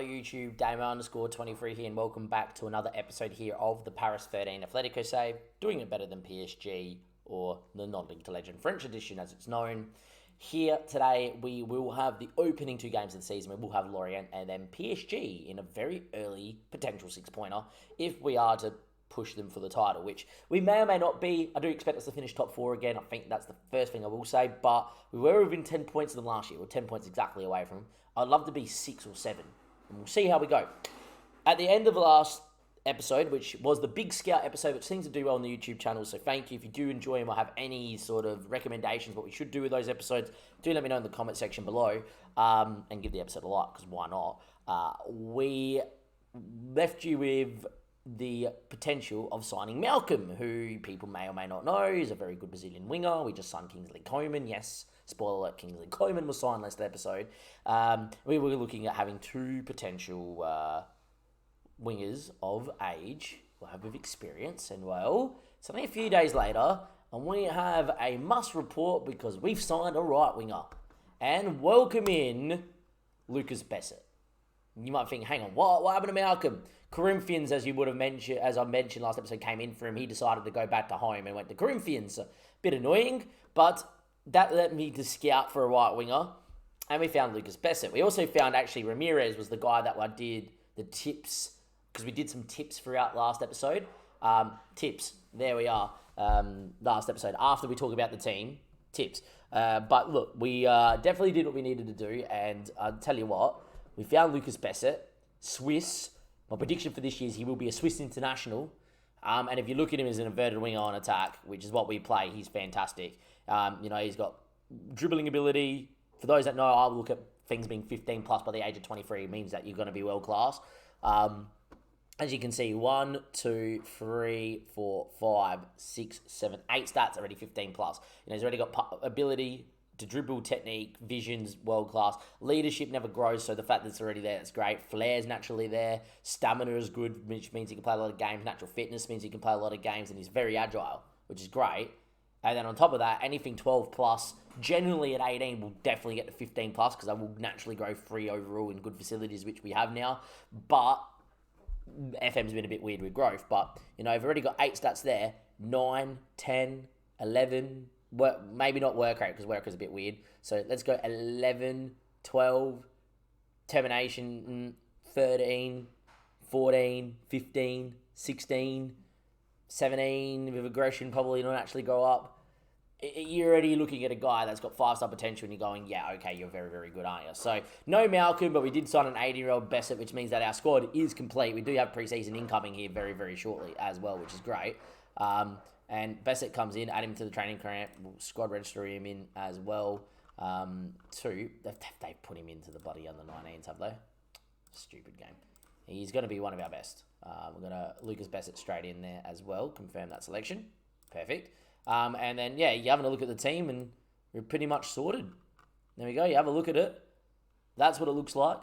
Hello YouTube, Damo_23 here and welcome back to another episode here of the Paris 13 Atletico save, doing it better than PSG, or the non-linked to legend French edition as it's known. Here today we will have the opening two games of the season. We will have Lorient and then PSG in a very early potential six-pointer if we are to push them for the title, which we may or may not be. I do expect us to finish top four again. I think that's the first thing I will say, but we were within 10 points of them last year. We're 10 points exactly away from them. I'd love to be 6 or 7, and we'll see how we go. At the end of the last episode, which was the Big Scout episode, which seems to do well on the YouTube channel, so thank you. If you do enjoy them or have any sort of recommendations what we should do with those episodes, do let me know in the comment section below, and give the episode a like, because why not? We left you with the potential of signing Malcolm, who people may or may not know is a very good Brazilian winger. We just signed Kingsley Coman. Yes, spoiler alert, Kingsley Coman was signed last episode. We were looking at having two potential wingers of age, have of experience, and well, it's only a few days later, and we have a must report because we've signed a right winger. And welcome in Lucas Besset. You might think, hang on, what happened to Malcolm? Corinthians, as you would have mentioned, as I mentioned last episode, came in for him. He decided to go back to home and went to Corinthians. A bit annoying, but that led me to scout for a right winger, and we found Lucas Besset. We also found actually Ramirez was the guy that I did the tips, because we did some tips throughout last episode. Tips, there we are. Last episode, after we talk about the team, tips. But look, we definitely did what we needed to do, and I'll tell you what, we found Lucas Besset, Swiss. My prediction for this year is he will be a Swiss international. And if you look at him as an inverted winger on attack, which is what we play, he's fantastic. He's got dribbling ability. For those that know, I look at things being 15 plus by the age of 23. It means that you're going to be world class. As you can see, 1, 2, 3, 4, 5, 6, 7, 8 stats already 15 plus. He's already got ability to dribble, technique, vision's world class. Leadership never grows, so the fact that it's already there, it's great. Flair's naturally there. Stamina is good, which means he can play a lot of games. Natural fitness means he can play a lot of games, and he's very agile, which is great. And then on top of that, anything 12 plus, generally at 18, will definitely get to 15 plus, because I will naturally grow 3 overall in good facilities, which we have now. But FM's been a bit weird with growth. But, I've already got 8 stats there. 9, 10, 11... maybe not work rate, because work is a bit weird. So let's go 11, 12, termination, 13, 14, 15, 16, 17, with aggression probably not actually go up. You're already looking at a guy that's got 5-star potential and you're going, yeah, okay, you're very, very good, aren't you? So no Malcolm, but we did sign an 18-year-old Besset, which means that our squad is complete. We do have preseason incoming here very, very shortly as well, which is great. And Besset comes in, add him to the training camp, we'll squad register him in as well. Too. They've put him into the bloody under 19s, have they? Stupid game. He's going to be one of our best. We're going to Lucas Besset straight in there as well, confirm that selection. Perfect. And then, yeah, you're having a look at the team and we're pretty much sorted. There we go, you have a look at it. That's what it looks like.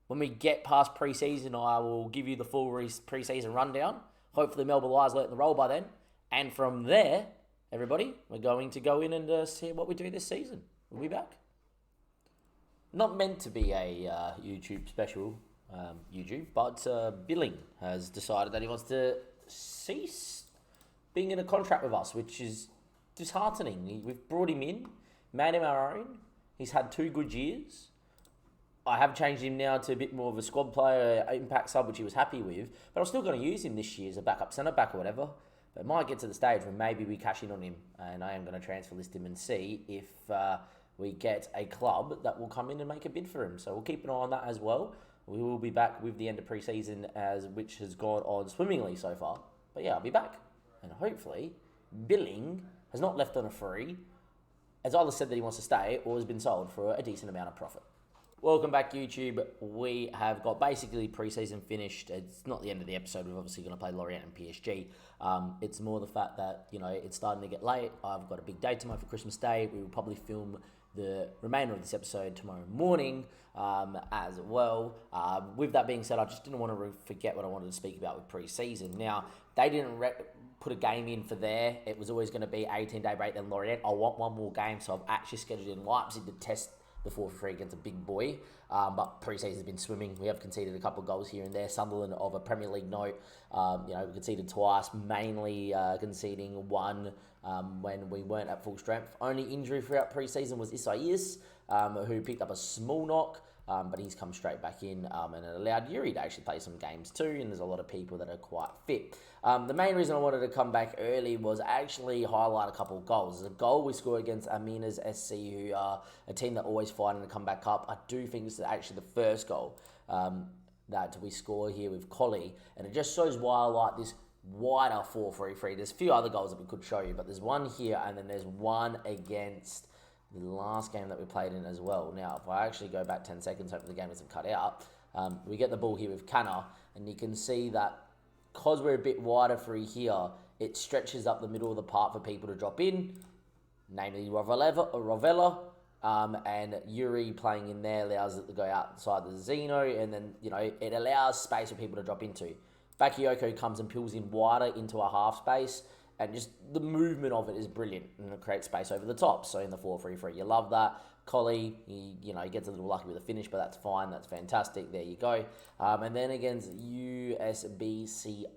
When we get past pre-season, I will give you the full pre-season rundown. Hopefully Melbourne Lions learnt the role by then. And from there, everybody, we're going to go in and see what we do this season. We'll be back. Not meant to be a YouTube special, but Billing has decided that he wants to cease being in a contract with us, which is disheartening. We've brought him in, made him our own. He's had 2 good years. I have changed him now to a bit more of a squad player, impact sub, which he was happy with. But I'm still going to use him this year as a backup centre back or whatever. But it might get to the stage where maybe we cash in on him, and I am going to transfer list him and see if we get a club that will come in and make a bid for him. So we'll keep an eye on that as well. We will be back with the end of pre-season, which has gone on swimmingly so far. But yeah, I'll be back. And hopefully, Billing has not left on a free, has either said that he wants to stay or has been sold for a decent amount of profit. Welcome back, YouTube. We have got basically pre-season finished. It's not the end of the episode. We're obviously going to play Lorient and PSG. It's more the fact that, it's starting to get late. I've got a big day tomorrow for Christmas Day. We will probably film the remainder of this episode tomorrow morning as well. With that being said, I just didn't want to forget what I wanted to speak about with pre-season. Now, they didn't put a game in for there. It was always going to be 18-day break, then Lorient. I want one more game, so I've actually scheduled in Leipzig to test the 4-3 against a big boy. But pre-season's been swimming. We have conceded a couple of goals here and there. Sunderland of a Premier League note, we conceded twice, mainly conceding one when we weren't at full strength. Only injury throughout pre-season was Isaias, who picked up a small knock. But he's come straight back in and it allowed Yuri to actually play some games too, and there's a lot of people that are quite fit. The main reason I wanted to come back early was actually highlight a couple of goals. There's a goal we scored against Aminas SC, who are a team that always fighting to come back up. I do think this is actually the first goal that we score here with Collie, and it just shows why I like this wider 4-3-3. There's a few other goals that we could show you, but there's one here, and then there's one against the last game that we played in as well. Now, if I actually go back 10 seconds, hopefully the game isn't cut out, we get the ball here with Canna, and you can see that because we're a bit wider through here, it stretches up the middle of the park for people to drop in, namely Rovella, and Yuri playing in there allows it to go outside the Zeno, and then, it allows space for people to drop into. Bakayoko comes and pulls in wider into a half space, and just the movement of it is brilliant, and it creates space over the top. So in the 4-3-3, you love that. Collie, he gets a little lucky with the finish, but that's fine. That's fantastic. There you go. And then against USBCO,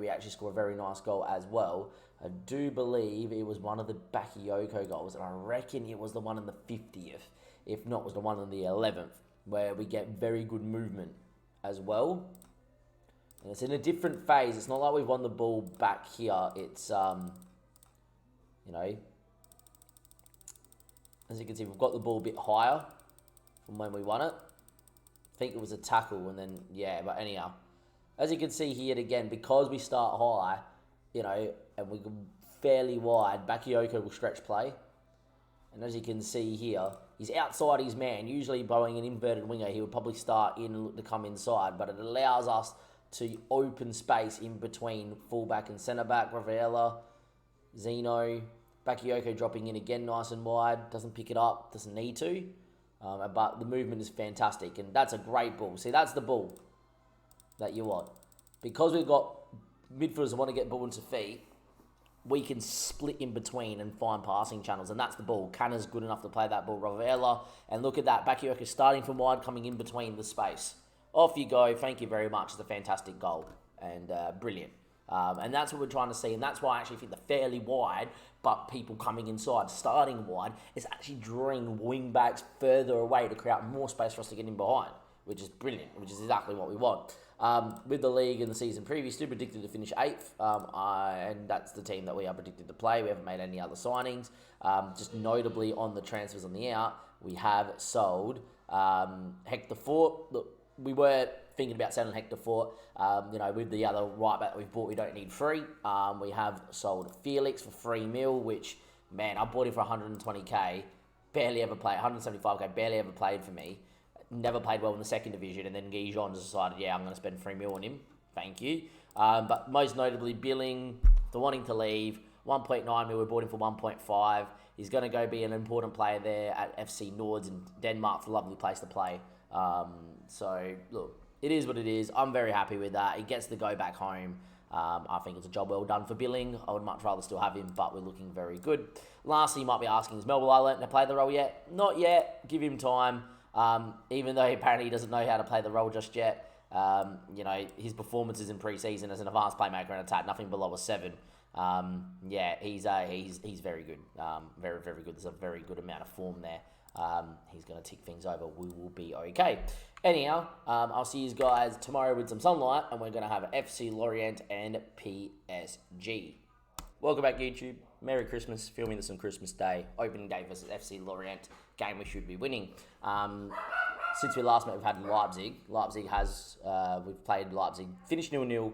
we actually scored a very nice goal as well. I do believe it was one of the Bakayoko goals, and I reckon it was the one in the 50th, if not, was the one in the 11th, where we get very good movement as well. And it's in a different phase. It's not like we've won the ball back here. It's, as you can see, we've got the ball a bit higher from when we won it. I think it was a tackle, and then, but anyhow. As you can see here again, because we start high, and we go fairly wide, Bakayoko will stretch play. And as you can see here, he's outside his man. Usually, going an inverted winger, he would probably start in and look to come inside, but it allows us to open space in between fullback and centre-back. Ravella, Zeno, Bakayoko dropping in again nice and wide. Doesn't pick it up, doesn't need to. But the movement is fantastic, and that's a great ball. See, that's the ball that you want. Because we've got midfielders that want to get ball into feet, we can split in between and find passing channels, and that's the ball. Canna's good enough to play that ball. Ravella, and look at that. Bakayoko starting from wide, coming in between the space. Off you go. Thank you very much. It's a fantastic goal and brilliant. And that's what we're trying to see. And that's why I actually think the fairly wide, but people coming inside, starting wide, is actually drawing wing backs further away to create more space for us to get in behind, which is brilliant, which is exactly what we want. With the league in the season previously, predicted to finish 8th, and that's the team that we are predicted to play. We haven't made any other signings. Just notably on the transfers on the out, we have sold Hector Fort. Look, we were thinking about selling Hector Fort, with the other right back that we've bought, we don't need free. We have sold Felix for 3 mil, which, man, I bought him for 120k, barely ever played, 175k, barely ever played for me, never played well in the second division, and then Gijon decided, I'm going to spend 3 mil on him, thank you. But most notably, Billing, the wanting to leave, 1.9 mil, we bought him for 1.5. He's going to go be an important player there at FC Nords in Denmark. It's a lovely place to play. So, look, it is what it is. I'm very happy with that. He gets to go back home. I think it's a job well done for Billing. I would much rather still have him, but we're looking very good. Lastly, you might be asking, is Melville learnt to play the role yet? Not yet. Give him time. Even though apparently he doesn't know how to play the role just yet. His performances in pre-season as an advanced playmaker and attack, nothing below a 7. He's very good. Very, very good. There's a very good amount of form there. He's going to tick things over. We will be okay. Anyhow, I'll see you guys tomorrow with some sunlight, and we're going to have FC Lorient and PSG. Welcome back, YouTube. Merry Christmas. Filming this on Christmas Day. Opening day versus FC Lorient. Game we should be winning. Since we last met, we've had Leipzig. We've played Leipzig. Finished 0-0.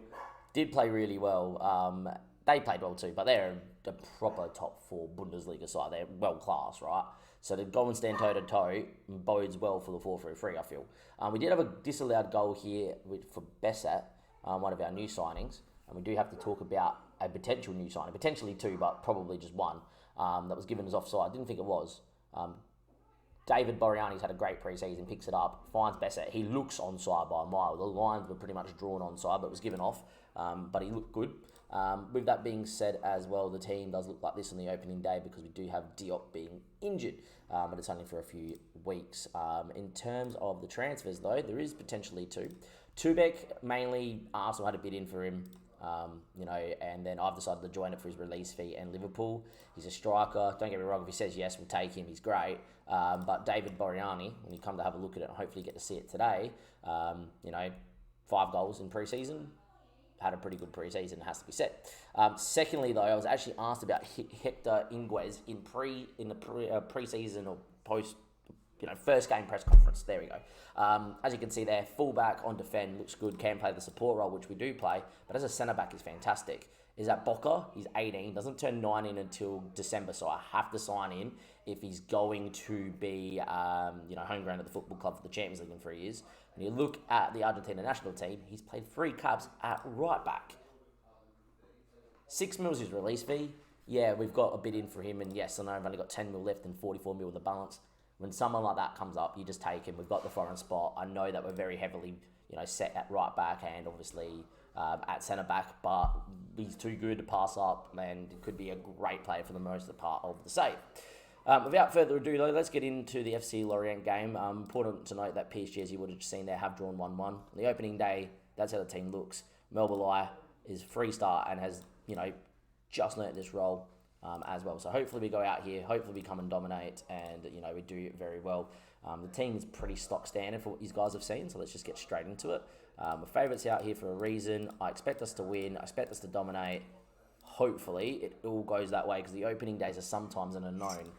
Did play really well. They played well too, but they're a proper top 4 Bundesliga side. They're well class, right? So to go and stand toe-to-toe bodes well for the 4-3-3, I feel. We did have a disallowed goal here for Bessat, one of our new signings. And we do have to talk about a potential new signing. Potentially 2, but probably just 1. That was given as offside. Didn't think it was. David Boreani's had a great pre-season, picks it up, finds Bessat. He looks onside by a mile. The lines were pretty much drawn onside, but was given off. But he looked good. With that being said as well, the team does look like this on the opening day because we do have Diop being injured, but it's only for a few weeks. In terms of the transfers, though, there is potentially two. Tubek, mainly Arsenal had a bid in for him, and then I've decided to join it for his release fee and Liverpool. He's a striker. Don't get me wrong, if he says yes, we'll take him. He's great. But David Boreani, when you come to have a look at it and hopefully get to see it today, 5 goals in pre-season. Had a pretty good pre-season, has to be said. Secondly, though, I was actually asked about Hector Inguez in the pre-season or post, first game press conference. There we go. As you can see there, fullback on defend, looks good, can play the support role, which we do play, but as a centre-back, he's fantastic. Is that Boca? He's 18, doesn't turn 19 until December, so I have to sign in if he's going to be, home ground at the football club for the Champions League in 3 years. When you look at the Argentina national team, he's played 3 caps at right back. 6 mil is his release fee. Yeah, we've got a bid in for him, and yes, I know I've only got 10 mil left and 44 mil in the balance. When someone like that comes up, you just take him. We've got the foreign spot. I know that we're very heavily, set at right back and obviously at centre back, but he's too good to pass up, and it could be a great player for the most of the part of the save. Without further ado, though, let's get into the FC Lorient game. Important to note that PSG, as you would have seen there, have drawn 1-1. On the opening day, that's how the team looks. Melbourne is free start and has, just learnt this role as well. So hopefully we go out here, hopefully we come and dominate, and, we do it very well. The team is pretty stock standard for what these guys have seen, so let's just get straight into it. My favourites out here for a reason. I expect us to win. I expect us to dominate. Hopefully it all goes that way because the opening days are sometimes an unknown.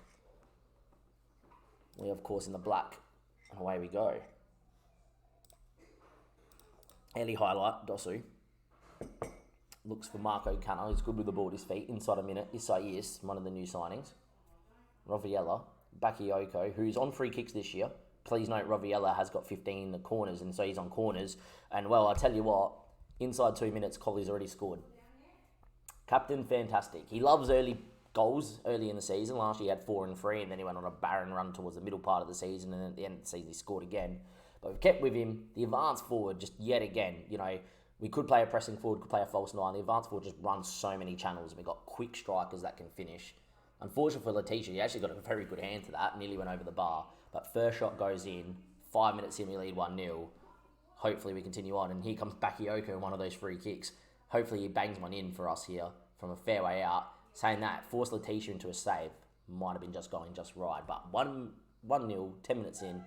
We, of course, in the black, and away we go. Early highlight, Dosu. Looks for Marco Cano. He's good with the ball at his feet. Inside a minute. Isaias, one of the new signings. Roviella. Bakayoko, who's on free kicks this year. Please note, Roviella has got 15 in the corners, and so he's on corners. And, well, I tell you what, inside 2 minutes, Colley's already scored. Captain, fantastic. He loves early goals early in the season. Last year he had 4 and 3, and then he went on a barren run towards the middle part of the season, and at the end of the season he scored again. But we've kept with him. The advance forward, just yet again, we could play a pressing forward, could play a false 9. The advance forward just runs so many channels, and we've got quick strikers that can finish. Unfortunately for Letitia, he actually got a very good hand to that, nearly went over the bar. But first shot goes in, 5 minutes in, we lead 1-0. Hopefully we continue on, and here comes Bakayoko in one of those free kicks. Hopefully he bangs one in for us here from a fair way out. Saying that, forced Letitia into a save. Might have been just going just right. But 1-0, 10 minutes in.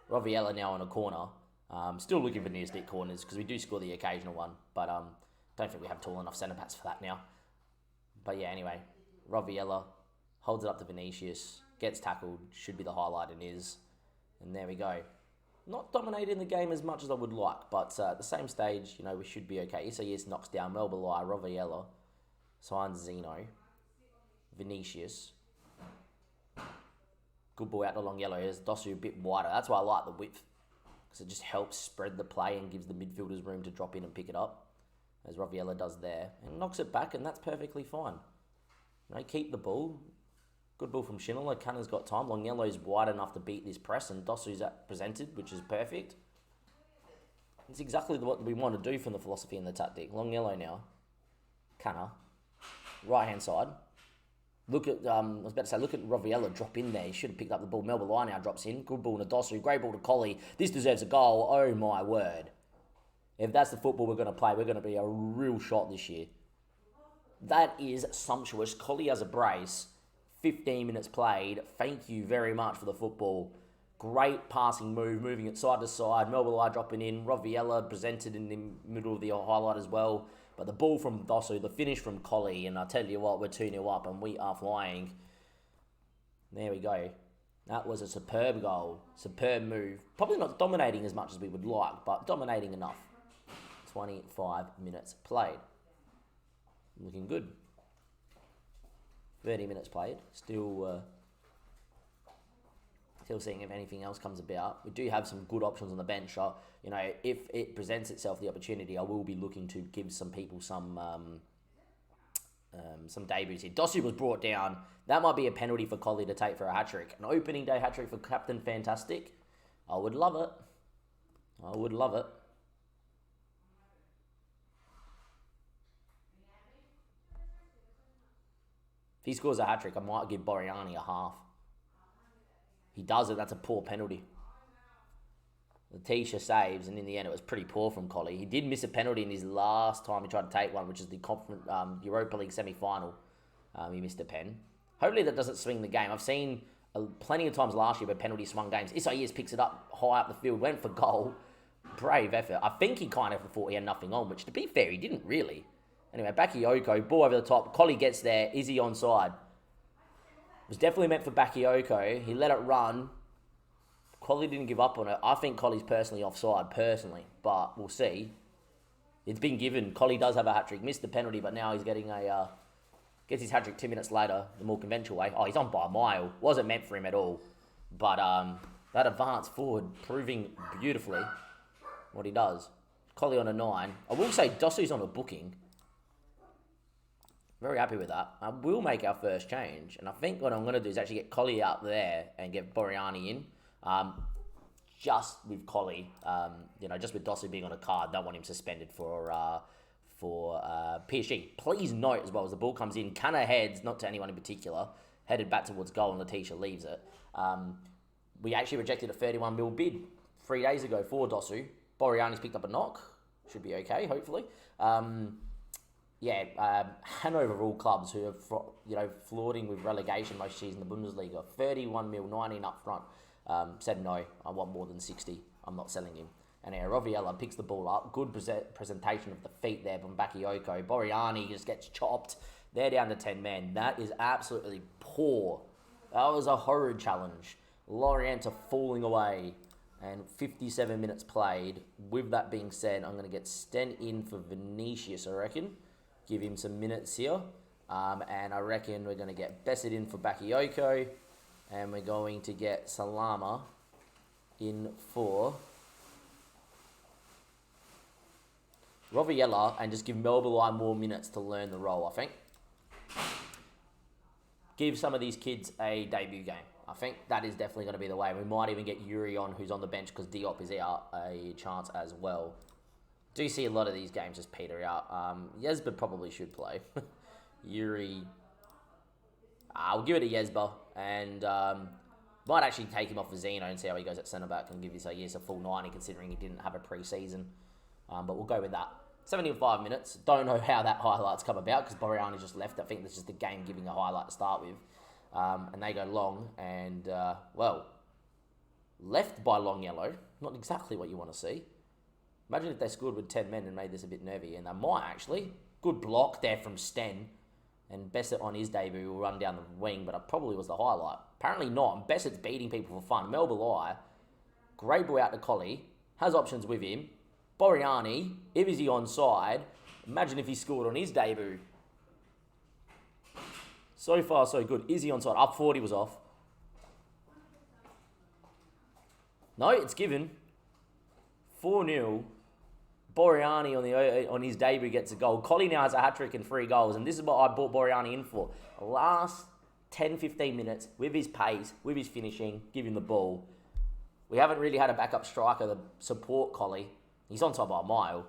Roviella now on a corner. Still looking for near stick corners because we do score the occasional one. But don't think we have tall enough centre backs for that now. But yeah, anyway. Roviella holds it up to Vinicius. Gets tackled. Should be the highlight and is. And there we go. Not dominating the game as much as I would like. But at the same stage, we should be okay. Isaias knocks down Melbalai, Roviella. Signs Zeno. Vinicius. Good ball out to long yellow. Here's Dosu a bit wider. That's why I like the width. Because it just helps spread the play and gives the midfielders room to drop in and pick it up. As Roviella does there. And knocks it back, and that's perfectly fine. Keep the ball. Good ball from Schindler. Cunner's got time. Long yellow's wide enough to beat this press, and Dosu's presented, which is perfect. It's exactly what we want to do from the philosophy and the tactic. Long yellow now. Cunner. Right hand side. Look at look at Roviella drop in there. He should have picked up the ball. Melbalai now drops in. Good ball to Dosu. Great ball to Colley. This deserves a goal. Oh my word. If that's the football we're going to play, we're going to be a real shot this year. That is sumptuous. Colley has a brace. 15 minutes played. Thank you very much for the football. Great passing move, moving it side to side. Melbalai dropping in. Roviella presented in the middle of the highlight as well. But the ball from Dosu, the finish from Colley, and I tell you what, we're 2-0 up and we are flying. There we go. That was a superb goal. Superb move. Probably not dominating as much as we would like, but dominating enough. 25 minutes played. Looking good. 30 minutes played. Still seeing if anything else comes about. We do have some good options on the bench. If it presents itself the opportunity, I will be looking to give some people some debuts here. Dosu was brought down. That might be a penalty for Colley to take for a hat-trick. An opening day hat-trick for Captain Fantastic. I would love it. I would love it. If he scores a hat-trick, I might give Boreani a half. He does it, that's a poor penalty. Letitia saves, and in the end, it was pretty poor from Collie. He did miss a penalty in his last time he tried to take one, which is the Europa League semi-final. He missed a pen. Hopefully that doesn't swing the game. I've seen plenty of times last year where penalty swung games. Isaias picks it up high up the field, went for goal. Brave effort. I think he kind of thought he had nothing on, which to be fair, he didn't really. Anyway, Bakayoko, ball over the top. Collie gets there. Is he onside? It was definitely meant for Bakayoko. He let it run. Collie didn't give up on it. I think Collie's personally offside, but we'll see. It's been given. Collie does have a hat-trick. Missed the penalty, but now he's getting gets his hat-trick 2 minutes later, the more conventional way. Oh, he's on by a mile. Wasn't meant for him at all. But that advance forward proving beautifully what he does. Collie on a 9. I will say Dosu's on a booking. Very happy with that. I will make our first change. And I think what I'm going to do is actually get Collie out there and get Boreani in. Just with Collie, just with Dosu being on a card, don't want him suspended for PSG. Please note as well, as the ball comes in, Canna heads, not to anyone in particular, headed back towards goal and Letitia leaves it. We actually rejected a 31 mil bid 3 days ago for Dosu. Boreani's picked up a knock. Should be okay, hopefully. Hanover all clubs who are, flirting with relegation most season in the Bundesliga. 31 mil, 19 up front. Said no, I want more than 60. I'm not selling him. And Roviella picks the ball up. Good presentation of the feet there from Bakayoko. Boreani just gets chopped. They're down to 10 men. That is absolutely poor. That was a horrid challenge. Lorient are falling away. And 57 minutes played. With that being said, I'm going to get Sten in for Vinicius, I reckon. Give him some minutes here. And I reckon we're going to get Bessett in for Bakayoko. And we're going to get Salama in for Roviella and just give Melbourne more minutes to learn the role, I think. Give some of these kids a debut game. I think that is definitely going to be the way. We might even get Yuri on, who's on the bench because Diop is out, a chance as well. Do see a lot of these games just peter out. Yesba probably should play. Yuri... I'll give it to Yesba and might actually take him off for Zeno and see how he goes at centre-back and give Isaias a full 90 considering he didn't have a pre-season. But we'll go with that. 75 minutes. Don't know how that highlight's come about because Boreani just left. I think that's just the game giving a highlight to start with. And they go long and, left by long yellow. Not exactly what you want to see. Imagine if they scored with 10 men and made this a bit nervy. And they might actually. Good block there from Sten. And Bessett on his debut will run down the wing, but it probably was the highlight. Apparently not. And Bessett's beating people for fun. Melbourne, great ball out to Collie. Has options with him. Boreani, is he onside? Imagine if he scored on his debut. So far, so good. Is he onside? Up 40 was off. No, it's given. 4-0. Boreani on his debut gets a goal. Collie now has a hat-trick and 3 goals, and this is what I bought Boreani in for. Last 10-15 minutes, with his pace, with his finishing, give him the ball. We haven't really had a backup striker to support Collie. He's on top by a mile.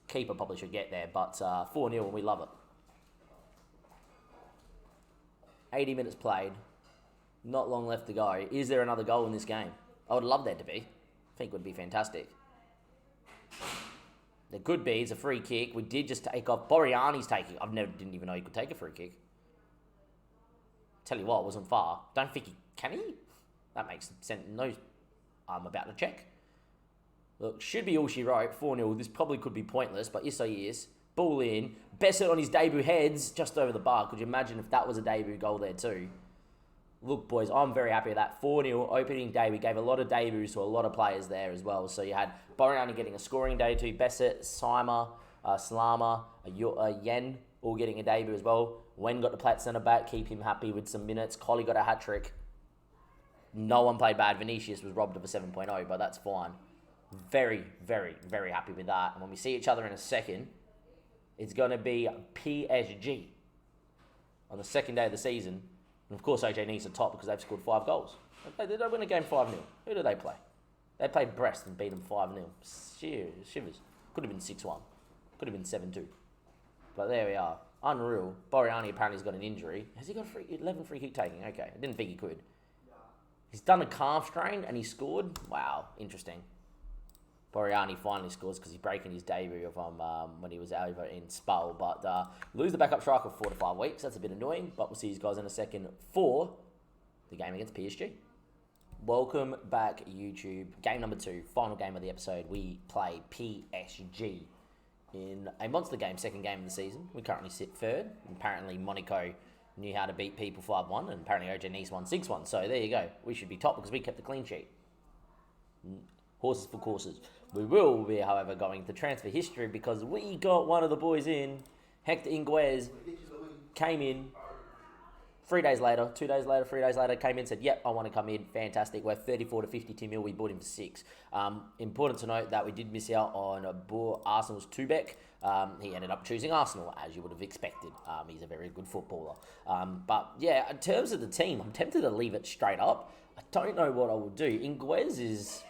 Keeper probably should get there, but 4-0 and we love it. 80 minutes played. Not long left to go. Is there another goal in this game? I would love there to be. I think it would be fantastic. There could be. It's a free kick. We did just take off. Boreani's taking. Didn't even know he could take a free kick. Tell you what, it wasn't far. Don't think he can he? That makes sense. No, I'm about to check. Look, should be all she wrote. 4-0. This probably could be pointless, but yes, so yes. Ball in. Bessett on his debut heads just over the bar. Could you imagine if that was a debut goal there too? Look, boys, I'm very happy with that. 4-0 opening day. We gave a lot of debuts to a lot of players there as well. So you had Boreani getting a scoring debut, Bessett, Sima, Slama, Yen all getting a debut as well. Wen got to play at centre-back, keep him happy with some minutes. Collie got a hat-trick. No one played bad. Vinicius was robbed of a 7.0, but that's fine. Very, very, very happy with that. And when we see each other in a second, it's going to be PSG on the second day of the season. And of course, AJ needs to top because they've scored 5 goals. They don't win a game 5-0. Who do they play? They played Brest and beat them 5-0. Shivers. Could have been 6-1. Could have been 7-2. But there we are. Unreal. Boriani apparently has got an injury. Has he got 11 free kick taking? Okay, I didn't think he could. He's done a calf strain and he scored. Wow, interesting. Boriani finally scores because he's breaking his debut from when he was over in Spull. But lose the backup striker for 4 to 5 weeks. That's a bit annoying. But we'll see you guys in a second for the game against PSG. Welcome back, YouTube. Game number 2, final game of the episode. We play PSG in a monster game, second game of the season. We currently sit third. Apparently, Monaco knew how to beat people 5-1, and apparently OJ Nice won 6-1. So there you go. We should be top because we kept the clean sheet. Horses for courses. We will be, however, going to transfer history because we got one of the boys in. Hector Inguez came in 3 days later, 2 days later, 3 days later, came in, said, yep, I want to come in. Fantastic. We're 34 to 52 mil. We bought him for 6. Important to note that we did miss out on Arsenal's Tubeck. He ended up choosing Arsenal, as you would have expected. He's a very good footballer. But yeah, in terms of the team, I'm tempted to leave it straight up. I don't know what I will do. Inguez is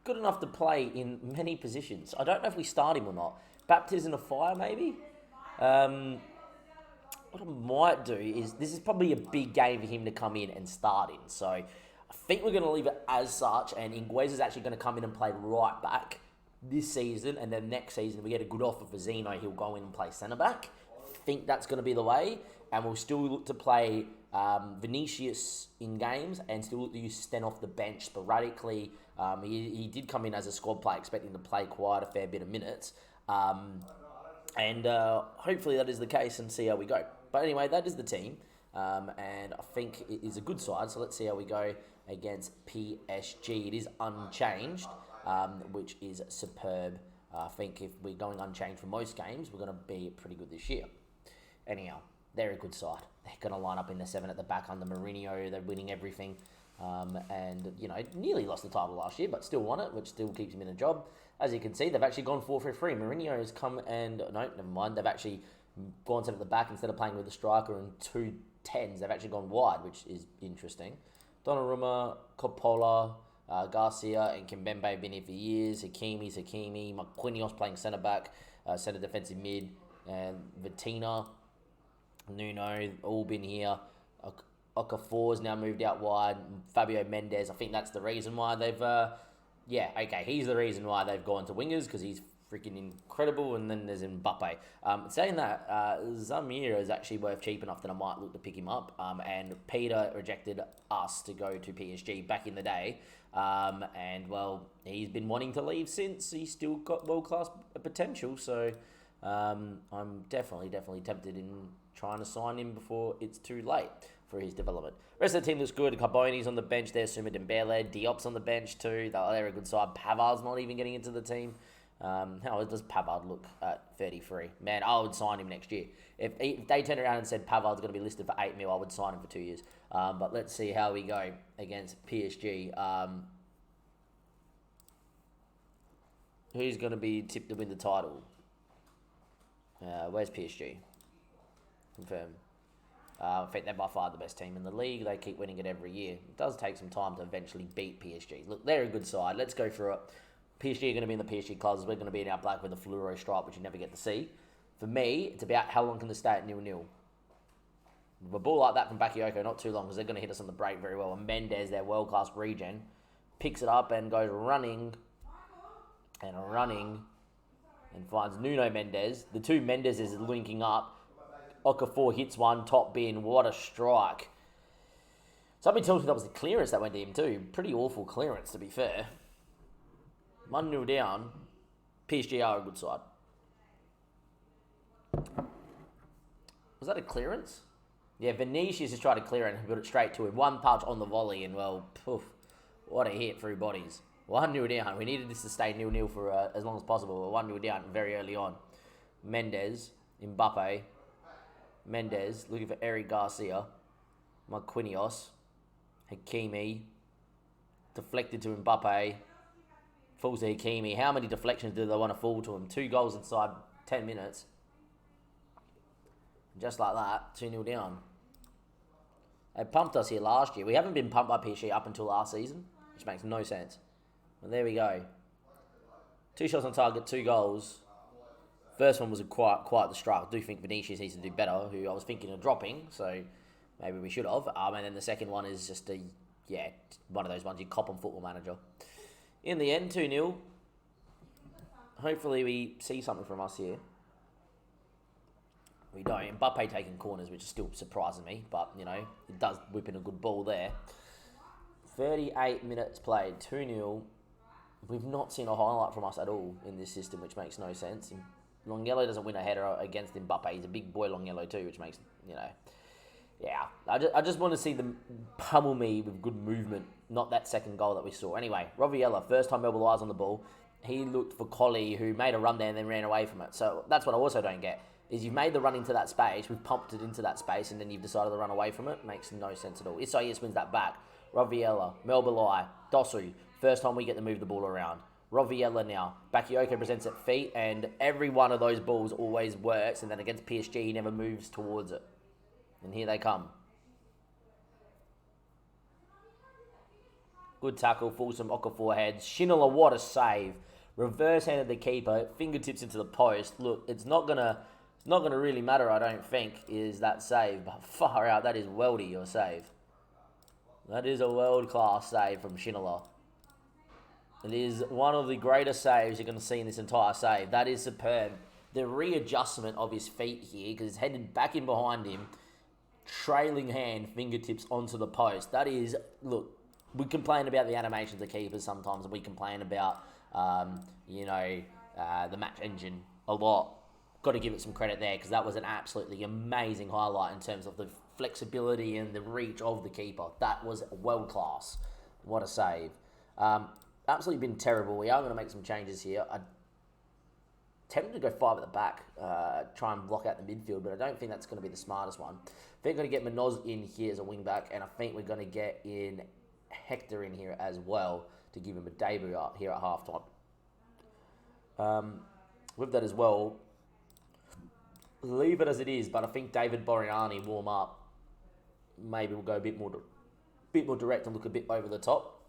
good enough to play in many positions. I don't know if we start him or not. Baptism of fire, maybe? What I might do is, this is probably a big game for him to come in and start in. So I think we're going to leave it as such, and Inguez is actually going to come in and play right back this season, and then next season we get a good offer for Zeno, he'll go in and play centre back. I think that's going to be the way, and we'll still look to play Vinicius in games and still look to use Sten off the bench sporadically. He did come in as a squad player, expecting to play quite a fair bit of minutes. And hopefully that is the case and see how we go. But anyway, that is the team. And I think it is a good side. So let's see how we go against PSG. It is unchanged, which is superb. I think if we're going unchanged for most games, we're going to be pretty good this year. Anyhow, they're a good side. They're going to line up in the 7 at the back under Mourinho. They're winning everything. And, you know, nearly lost the title last year, but still won it, which still keeps him in a job. As you can see, they've actually gone 4-3. Mourinho has come and... No, never mind. They've actually gone 7 at the back instead of playing with a striker and 2 10s. They've actually gone wide, which is interesting. Donnarumma, Coppola, Garcia and Kimpembe have been here for years. Hakimi, Marquinhos playing centre-back, centre defensive mid, and Vitina, Nuno, all been here. Okafor's now moved out wide. Fabio Mendes, I think that's the reason why they've... he's the reason why they've gone to wingers, because he's freaking incredible. And then there's Mbappe. Saying that, Zamir is actually worth cheap enough that I might look to pick him up. And Peter rejected us to go to PSG back in the day. And, well, he's been wanting to leave since. He's still got world-class potential. So I'm definitely tempted in trying to sign him before it's too late for his development. Rest of the team looks good. Carboni's on the bench there. Suma Dembele. Diop's on the bench too. They're a good side. Pavard's not even getting into the team. How does Pavard look at 33? Man, I would sign him next year. If they turned around and said Pavard's going to be listed for 8 mil, I would sign him for 2 years. But let's see how we go against PSG. Who's going to be tipped to win the title? Where's PSG? Confirm. I think they're by far the best team in the league. They keep winning it every year. It does take some time to eventually beat PSG. Look, they're a good side. Let's go through it. PSG are going to be in the PSG colours. We're going to be in our black with a fluoro stripe, which you never get to see. For me, it's about how long can they stay at 0-0. With a ball like that from Bakayoko, not too long, because they're going to hit us on the break very well. And Mendes, their world-class regen, picks it up and goes running, and finds Nuno Mendes. The two Mendeses are linking up. Okafor hits one, top bin. What a strike. Somebody tells me that was the clearance that went to him too. Pretty awful clearance, to be fair. 1-0 down. PSG are a good side. Was that a clearance? Yeah, Vinicius has tried to clear it and put it straight to him. One touch on the volley and, well, poof. What a hit through bodies. 1-0 down. We needed this to stay 0-0 for as long as possible. 1-0 down very early on. Mendes, Mbappe. Mendes looking for Eric Garcia. Marquinhos. Hakimi. Deflected to Mbappe. Falls to Hakimi. How many deflections do they want to fall to him? 2 goals inside 10 minutes. Just like that, 2-0 down. They pumped us here last year. We haven't been pumped by PSG up until last season, which makes no sense. But there we go. 2 shots on target, 2 goals. First one was quite the strike. I do think Vinicius needs to do better, who I was thinking of dropping, so maybe we should have. And then the second one is just one of those ones you cop on Football Manager. In the end, 2-0. Hopefully we see something from us here. We don't. Mbappe taking corners, which is still surprising me, but, you know, it does whip in a good ball there. 38 minutes played, 2-0. We've not seen a highlight from us at all in this system, which makes no sense. Longello doesn't win a header against Mbappe. He's a big boy, Longello, too, which makes, you know... Yeah, I just want to see them pummel me with good movement, not that second goal that we saw. Anyway, Rovella, first time Melbourne eyes on the ball. He looked for Collie, who made a run there and then ran away from it. So that's what I also don't get, is you've made the run into that space, we've pumped it into that space, and then you've decided to run away from it. Makes no sense at all. Isaias wins that back. Rovella, Melbourne, Dosu, first time we get to move the ball around. Rovella now. Bakayoko presents it feet, and every one of those balls always works, and then against PSG, he never moves towards it. And here they come. Good tackle, Fulsom, Okafor heads. Shinola, what a save. Reverse-handed the keeper, fingertips into the post. Look, it's not gonna really matter, I don't think, is that save. But far out, that is weldy, your save. That is a world-class save from Shinola. It is one of the greatest saves you're going to see in this entire save. That is superb. The readjustment of his feet here, because he's headed back in behind him, trailing hand, fingertips onto the post. That is, look, we complain about the animations of keepers sometimes, and we complain about, the match engine a lot. Got to give it some credit there, because that was an absolutely amazing highlight in terms of the flexibility and the reach of the keeper. That was world class. What a save. Absolutely been terrible. We are going to make some changes here. I tempted to go 5 at the back, try and block out the midfield, but I don't think that's going to be the smartest one. I think we're going to get Manoz in here as a wing back, and I think we're going to get in Hector in here as well to give him a debut up here at halftime. With that as well, leave it as it is, but I think David Boriani warm up. Maybe we'll go a bit more direct and look a bit over the top.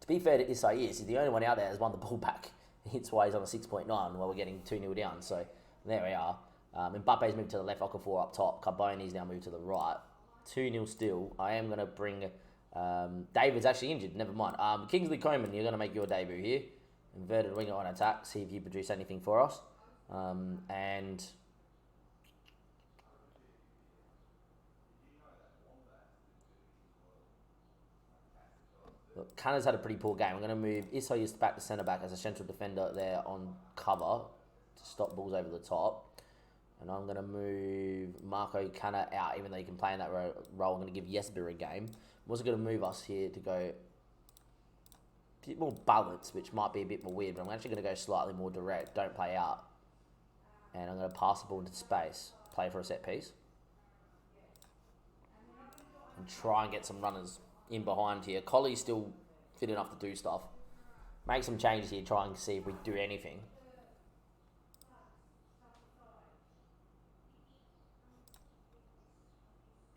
To be fair to Isaias, he's the only one out there that's won the ball back. Hence why he's on a 6.9 while we're getting 2-0 down. So there we are. Mbappe's moved to the left, Okafor up top. Carboni's now moved to the right. 2-0 still. I am going to bring... David's actually injured. Never mind. Kingsley Coman, you're going to make your debut here. Inverted winger on attack. See if you produce anything for us. And... Look, Kanna's had a pretty poor game. I'm going to move Isaias back to centre-back as a central defender there on cover to stop balls over the top. And I'm going to move Marco Kanna out, even though he can play in that role. I'm going to give Jesper a game. I'm also going to move us here to go a bit more balanced, which might be a bit more weird, but I'm actually going to go slightly more direct. Don't play out. And I'm going to pass the ball into space. Play for a set piece. And try and get some runners in behind here. Colley's still fit enough to do stuff. Make some changes here, try and see if we do anything.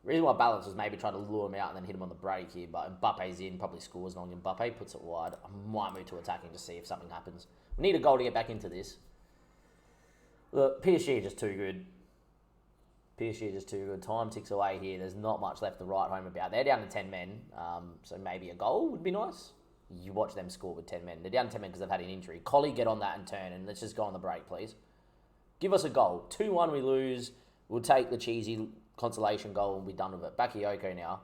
The reason why I balanced was maybe trying to lure him out and then hit him on the break here, but Mbappe's in, probably scores long. Mbappe puts it wide. I might move to attacking to see if something happens. We need a goal to get back into this. Look, PSG are just too good. PSG is just too good. Time ticks away here. There's not much left to write home about. They're down to 10 men, so maybe a goal would be nice. You watch them score with 10 men. They're down to 10 men because they've had an injury. Collie, get on that and turn, and let's just go on the break, please. Give us a goal. 2-1 we lose. We'll take the cheesy consolation goal and be done with it. Bakayoko now.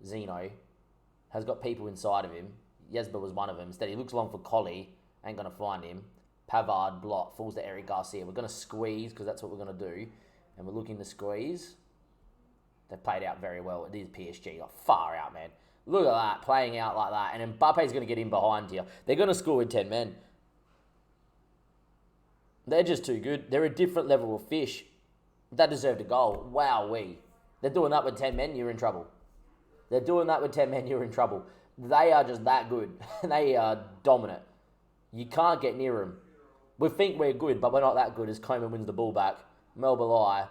Zeno has got people inside of him. Jesper was one of them. Instead, he looks long for Collie. Ain't going to find him. Pavard, block, falls to Eric Garcia. We're going to squeeze because that's what we're going to do. And we're looking to squeeze. They've played out very well. It is PSG. Like, far out, man. Look at that. Playing out like that. And Mbappe's going to get in behind here. They're going to score with 10 men. They're just too good. They're a different level of fish. That deserved a goal. Wow-wee. They're doing that with 10 men, you're in trouble. They're doing that with 10 men, you're in trouble. They are just that good. They are dominant. You can't get near them. We think we're good, but we're not that good as Coman wins the ball back. Melbourne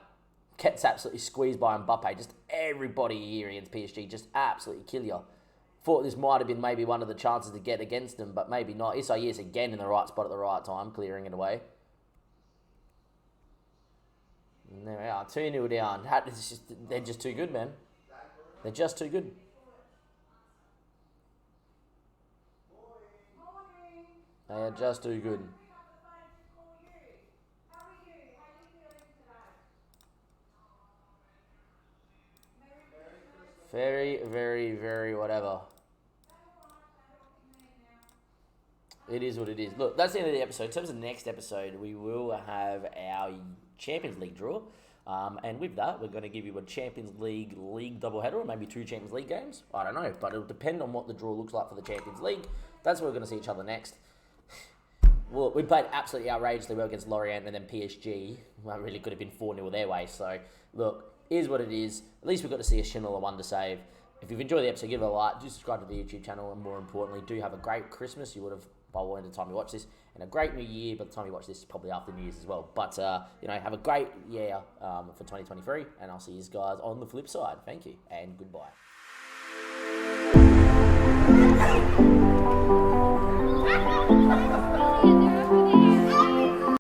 gets absolutely squeezed by Mbappe. Just everybody here against PSG just absolutely kill you. Thought this might have been maybe one of the chances to get against them, but maybe not. Isaias again in the right spot at the right time, clearing it away. And there we are, 2-0 down. They're just too good, man. They're just too good. They are just too good. Very, very, very whatever. It is what it is. Look, that's the end of the episode. In terms of the next episode, we will have our Champions League draw. And with that, we're going to give you a Champions League doubleheader, or maybe 2 Champions League games. I don't know, but it'll depend on what the draw looks like for the Champions League. That's where we're going to see each other next. Well, we played absolutely outrageously well against Lorient and then PSG. Well, it really could have been 4-0 their way. So, look, is what it is. At least we've got to see a Schindler one to save. If you've enjoyed the episode, give it a like. Do subscribe to the YouTube channel. And more importantly, do have a great Christmas. You would have by the time you watch this. And a great New Year by the time you watch this, probably after New Year's as well. But, have a great year for 2023. And I'll see you guys on the flip side. Thank you and goodbye.